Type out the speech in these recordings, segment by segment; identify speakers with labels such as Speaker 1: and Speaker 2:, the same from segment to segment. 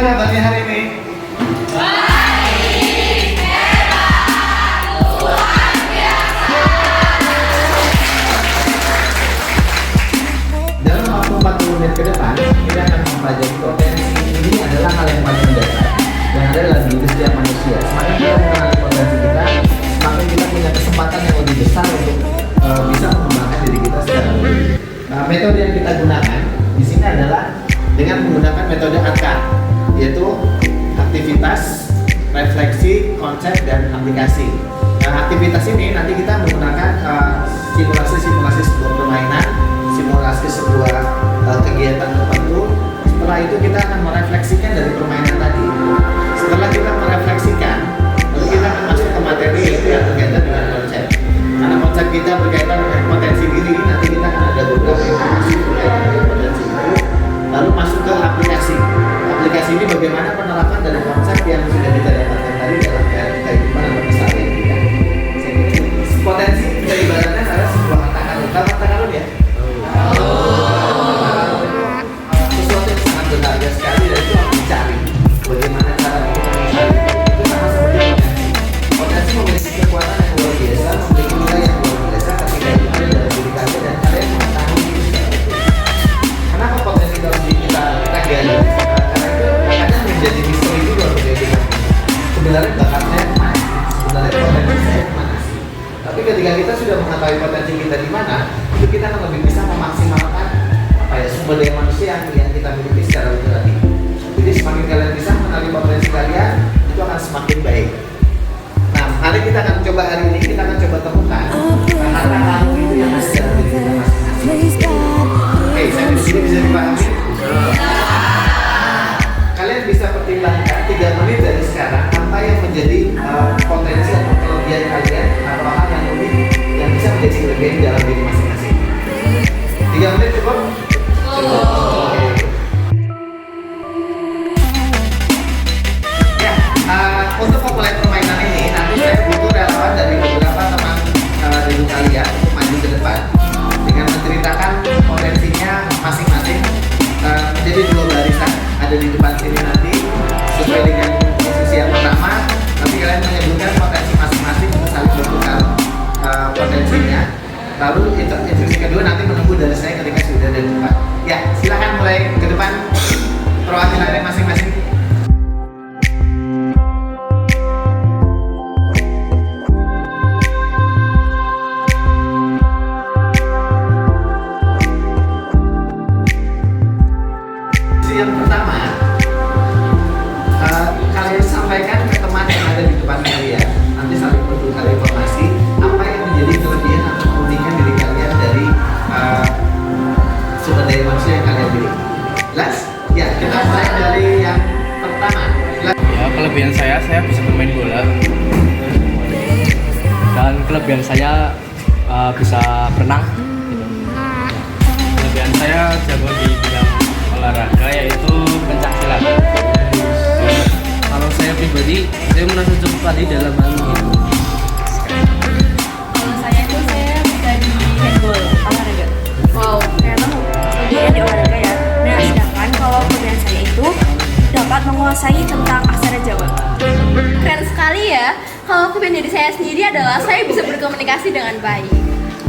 Speaker 1: kabarnya hari ini?
Speaker 2: Baik, hebat, luar biasa.
Speaker 1: Dalam waktu 40 menit ke depan, kita akan mempelajari potensi. Ini adalah hal yang paling mendasar yang ada dalam diri setiap manusia. Semakin kita mengenali potensi kita, semakin kita punya kesempatan yang lebih besar untuk bisa mengembangkan diri kita secara lebih. Nah, metode yang kita gunakan di sini adalah dengan menggunakan metode AKA, yaitu aktivitas, refleksi, konsep, dan aplikasi. Nah, aktivitas ini nanti kita menggunakan simulasi-simulasi sebuah permainan, simulasi sebuah kegiatan tertentu. Setelah itu kita akan merefleksikan dari permainan tadi. Setelah kita merefleksikan, lalu kita akan masuk ke materi yaitu yang berkaitan dengan konsep. Karena konsep kita berkaitan dengan potensi diri, nanti kita akan ada beberapa informasi berkaitan dengan potensi itu. Lalu masuk ke aplikasi. Aplikasi ini bagaimana penerapan dari konsep yang sudah kita dapatkan tadi dalam kehidupan atau keseharian kita. Potensi kita ibaratnya adalah sebuah harta karun. Tahu harta karun ya? Sesuatu yang sangat berharga sekali dan itu harus dicari. Bagaimana cara kita mencari? Itu sama seperti potensi. Potensi memiliki kekuatan yang luar biasa, memiliki nilai yang luar biasa ketika itu ada dalam diri kalian dan kalian mengetahui itu secara betul. Kenapa potensi dalam diri kita gali? Karena itu kadang menjadi misteri juga untuk diri kita. Sebenarnya bakat saya kemana? Sebenarnya potensi saya kemana sih? Tapi ketika kita sudah mengetahui potensi kita di mana, itu kita akan lebih bisa memaksimalkan sumber daya manusia yang kita miliki secara lebih tadi. Jadi semakin kalian bisa mengenali potensi kalian, itu akan semakin baik. Nah, hari kita akan coba hari ini kita akan coba temukan harta karun itu yang ada dalam diri kita masing-masing. Oke, saya di sini bisa dipahami? Kalian bisa pertimbangkan 3 menit dari sekarang apa yang menjadi potensi atau kelebihan kalian atau hal yang lebih yang bisa menjadi kelebihan dalam diri masing-masing. 3 menit cukup? Oke. Ya, untuk memulai permainan ini nanti saya butuh relawan dari beberapa teman ibu kalian untuk maju ke depan dengan menceritakan potensinya masing-masing menjadi 2 barisan ada di depan sini nanti sesuai dengan posisi yang pertama. Nanti kalian menyebutkan potensi masing-masing untuk saling bertukar potensinya. Lalu instruksi kedua nanti menunggu dari saya ketika sudah ada di depan. Ya, silakan mulai ke depan perwakilannya masing-masing. Yang pertama, kalian sampaikan ke teman yang ada di depan kalian. Nanti saling bertukar informasi apa yang menjadi kelebihan atau keunikan diri kalian dari sumber daya manusia yang kalian miliki. Jelas? Ya, kita mulai dari yang pertama. Jelas?
Speaker 3: Ya, kelebihan saya bisa bermain bola. Dan kelebihan saya bisa berenang. Kelebihan saya jago di bidang olahraga yaitu pencak silat. Kalau saya pribadi, saya merasa cukup pandai dalam hal ini.
Speaker 4: Kalau saya itu saya bisa di handball olahraga. Wow, ternyata kelebihan di olahraga ya. Nah, sedangkan kalau kelebihan saya itu dapat menguasai tentang aksara Jawa.
Speaker 5: Keren sekali ya. Kalau kelebihan diri saya sendiri adalah saya bisa berkomunikasi dengan baik.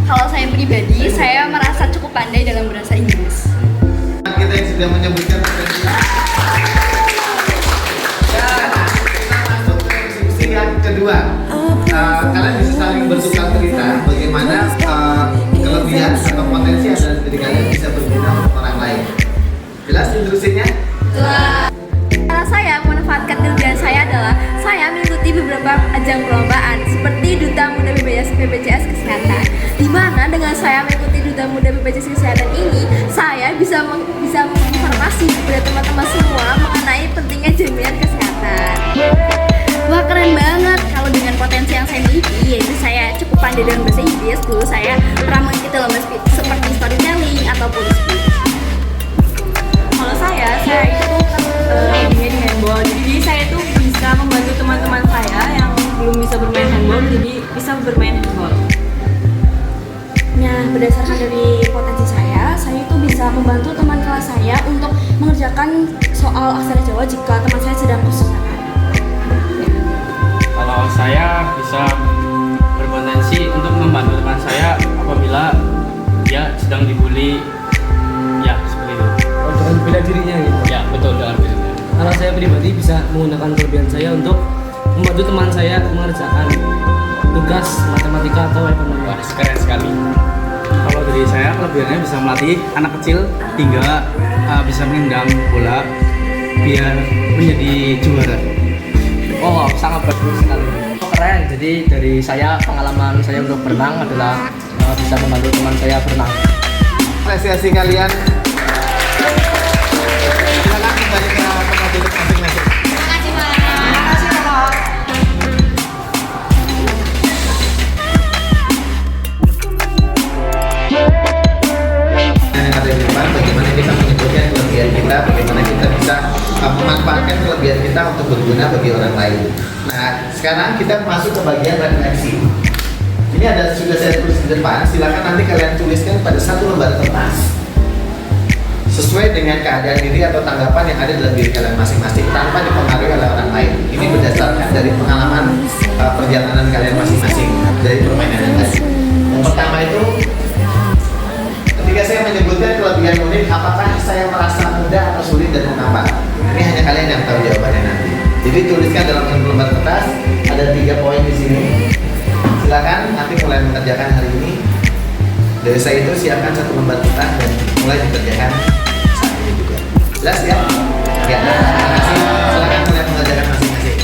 Speaker 5: Kalau saya pribadi, saya merasa cukup pandai dalam bahasa Inggris.
Speaker 1: Kita yang sudah menyebutkan potensi. Ya, kita masuk ke diskusi yang kedua. Kalian bisa saling bertukar cerita bagaimana kelebihan atau potensi yang ada di diri kalian bisa berguna untuk orang lain. Jelas instruksinya?
Speaker 5: Cara saya memanfaatkan kelebihan saya adalah saya mengikuti beberapa ajang perlombaan seperti Duta Muda BPJS Kesehatan, di mana dengan saya mengikuti Duta Muda BPJS Kesehatan ini, saya bisa menginformasi kepada teman-teman semua mengenai pentingnya jaminan kesehatan. Wah, keren banget. Kalau dengan potensi yang saya miliki, yaitu saya cukup pandai dalam bahasa Inggris, dulu saya pernah mengikuti lomba seperti storytelling ataupun speech. Kalau saya itu hobinya di handball. Jadi saya itu bisa membantu teman-teman saya yang belum bisa bermain handball, jadi bisa bermain handball. Nah, berdasarkan dari potensi saya itu bisa membantu teman kelas saya untuk mengerjakan
Speaker 4: mengerjakan soal aksara Jawa jika teman saya sedang kesusahan.
Speaker 3: Kalau saya bisa berpotensi untuk membantu teman saya apabila dia sedang dibully, ya seperti itu.
Speaker 6: Dengan bela dirinya gitu.
Speaker 3: Ya betul, dalam dirinya.
Speaker 6: Kalau saya pribadi bisa menggunakan kelebihan saya untuk membantu teman saya mengerjakan tugas matematika atau ekonomi.
Speaker 3: Wah, keren sekali. Kalau dari saya kelebihannya bisa melatih anak kecil hingga bisa menendang bola biar menjadi juara.
Speaker 6: Oh, sangat bagus sekali. Oh, keren. Jadi dari saya pengalaman saya untuk berenang adalah bisa membantu teman saya berenang.
Speaker 1: Apresiasi kalian. Silakan kembali ke tempat duduk masing-masing. Yang ada di depan, bagaimana kita menyebutkan kelebihan kita, bagaimana kita bisa memanfaatkan kelebihan kita untuk berguna bagi orang lain. Nah, sekarang kita masuk ke bagian refleksi. Ini ada sudah saya tulis di depan. Silakan nanti kalian tuliskan pada satu lembar kertas sesuai dengan keadaan diri atau tanggapan yang ada dalam diri kalian masing-masing tanpa dipengaruhi oleh orang lain. Ini berdasarkan dari pengalaman perjalanan kalian masing-masing dari permainan yang tadi. Yang pertama itu, ketika saya menyebutkan kelebihan unik, apakah saya merasa mudah atau sulit dan mengapa? Ini hanya kalian yang tahu jawabannya nanti. Jadi tuliskan dalam lembar kertas. Ada 3 poin di sini. Silakan nanti mulai mengerjakan hari ini. Dari saya itu siapkan 1 lembar kertas dan mulai dikerjakan saat ini juga. Jelas ya? Ya. Terima kasih. Silakan mulai mengerjakan masing-masing.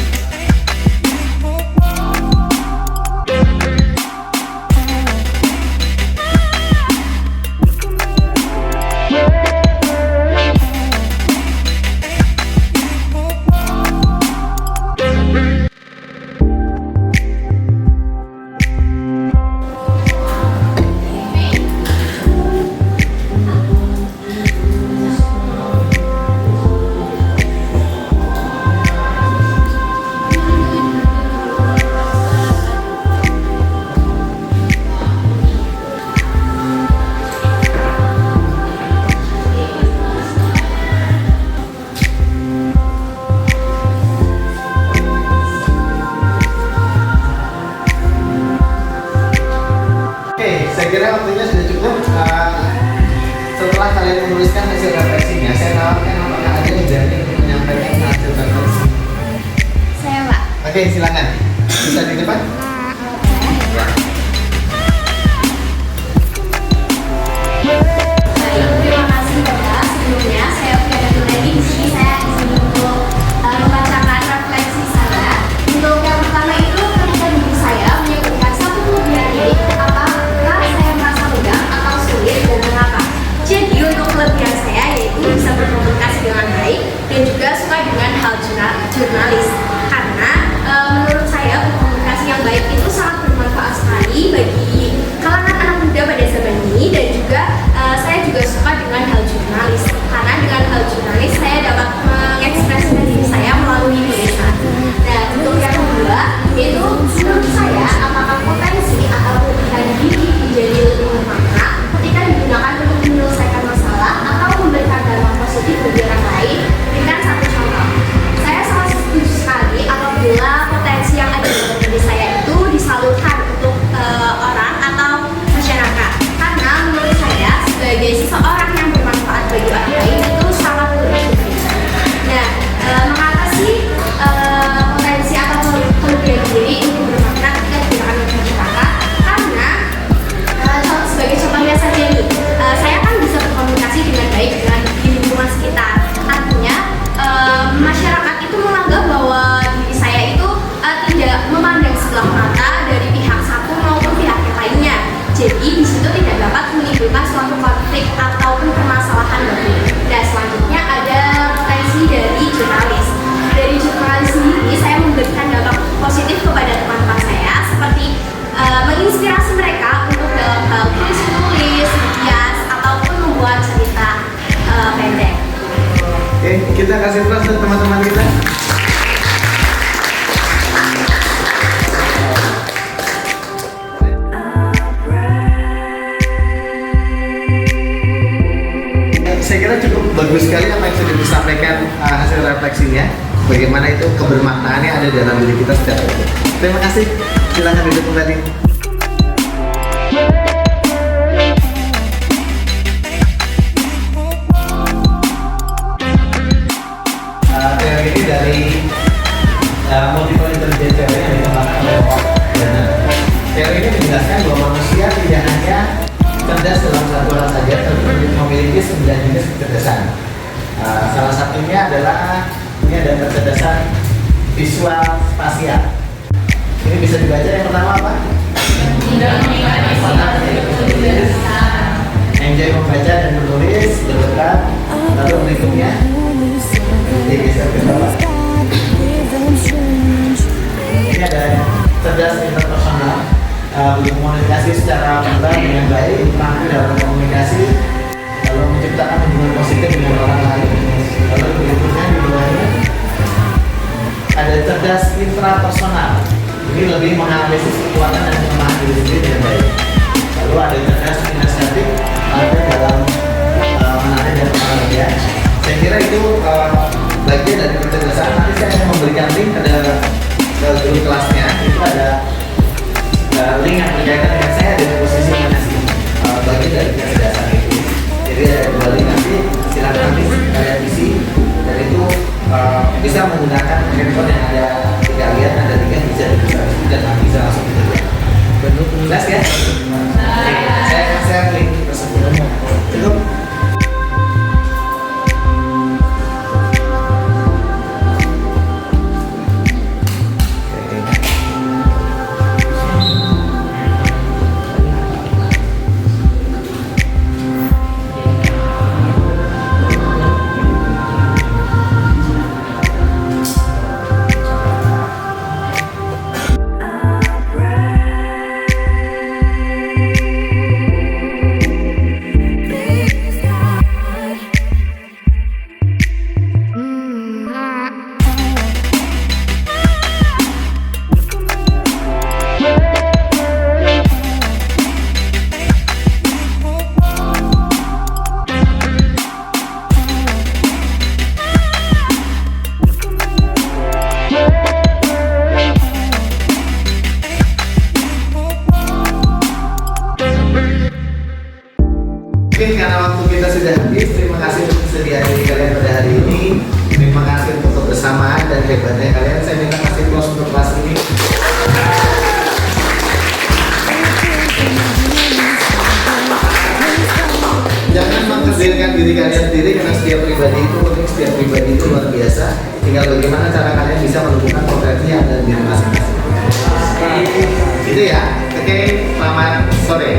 Speaker 1: Saya kira waktunya sudah cukup. Setelah kalian menuliskan hasil refleksinya, saya tawarkan apakah ada yang berani untuk menyampaikan hasil refleksi.
Speaker 5: Saya Pak.
Speaker 1: Oke, silakan. Bisa di depan.
Speaker 5: Terima kasih Bapak. Sebelumnya saya udah datang lagi di sini. Saya di sini untuk membacakan refleksi saya. Untuk yang pertama itu ketika diri saya menyebutkan satu kelebihan diri, apakah saya merasa mudah atau sulit dan mengapa? Jadi untuk kelebihan saya yaitu bisa berkomunikasi dengan baik dan juga suka dengan hal jurnalis. Karena menurut saya berkomunikasi yang baik itu sangat bermanfaat sekali bagi kalangan anak muda pada zaman ini, dan juga saya juga suka dengan hal jurnalis karena dengan hal jurnalis saya dapat mengekspresikan diri saya melalui tulisan. Dan untuk yang kedua yaitu menurut saya apakah potensi atau kelebihan diri menjadi lebih bermakna ketika digunakan untuk menyelesaikan masalah atau memberikan dampak positif bagi orang lain. Berikan satu contoh. Saya sangat setuju sekali apabila potensi yang ada dalam diri saya itu disalurkan untuk orang atau masyarakat. Karena menurut saya sebagai seseorang yang bermanfaat bagi orang lain itu sangat berguna. Nah, mengapa sih potensi atau kelebihan diri itu bermakna ketika digunakan untuk masyarakat? Karena sebagai contohnya saja nih, saya kan bisa berkomunikasi dengan baik dengan di lingkungan sekitar. Artinya masyarakat itu menganggap bahwa diri saya itu tidak memandang sebelah mata dari pihak satu maupun pihak yang lainnya. Jadi di situ tidak dapat menimbulkan suatu konflik ataupun permasalahan baru. Dan selanjutnya ada potensi dari jurnalis. Dari jurnalis sendiri saya memberikan dampak positif kepada teman-teman saya seperti menginspirasi mereka untuk dalam hal tulis, hias ataupun membuat cerita pendek.
Speaker 1: Oke, kita kasih plus untuk teman-teman kita. Saya kira cukup. itu bagus sekali apa yang sudah disampaikan hasil refleksinya. Bagaimana itu kebermaknaannya ada dalam diri kita secara utuh. Terima kasih. Silakan duduk kembali. Teori ini dari multiple intelligence theory yang dikembangkan oleh Dana. Teori ini menjelaskan bahwa manusia tidak hanya cerdas dalam satu hal saja, tetapi memiliki 9 jenis kecerdasan. Salah satunya adalah ini ada kecerdasan visual spasial. Ini bisa dibaca yang pertama apa? Enjoy membaca dan menulis, berdekat. Lalu berikutnya digeser ke bawah. Ini ada cerdas interpersonal, berkomunikasi secara mudah dengan baik, mampu dalam komunikasi, lalu menciptakan hubungan positif dengan orang lain. Lalu berikutnya di bawahnya ada cerdas intrapersonal. Ini lebih menganalisis kekuatan dan kelemahan diri sendiri dengan baik. Lalu ada cerdas kinestetik, ada dalam menarik dan mengerja. Saya kira itu bagian dari kecerdasan. Nanti saya akan memberikan link ada guru kelasnya. Itu ada link yang berkaitan dengan saya dari posisi mana sih bagian dari kecerdasan itu. Jadi ada 2 link nanti silakan nanti kalian isi dan itu bisa menggunakan handphone yang ada di kalian, ada 3 bisa dibuka dan nanti bisa langsung dikerjakan. Jelas ya? Oke, saya akan share link tersebut. Cukup. Mungkin karena waktu kita sudah habis, terima kasih untuk kesediaan diri kalian pada hari ini. Terima kasih untuk kebersamaan dan hebatnya kalian. Saya minta kasih close untuk kelas ini. Jangan mengkerdilkan diri kalian sendiri karena setiap pribadi itu unik, setiap pribadi itu luar biasa. Tinggal bagaimana cara kalian bisa menentukan potensi yang ada di diri masing-masing. Itu ya. Oke, selamat sore.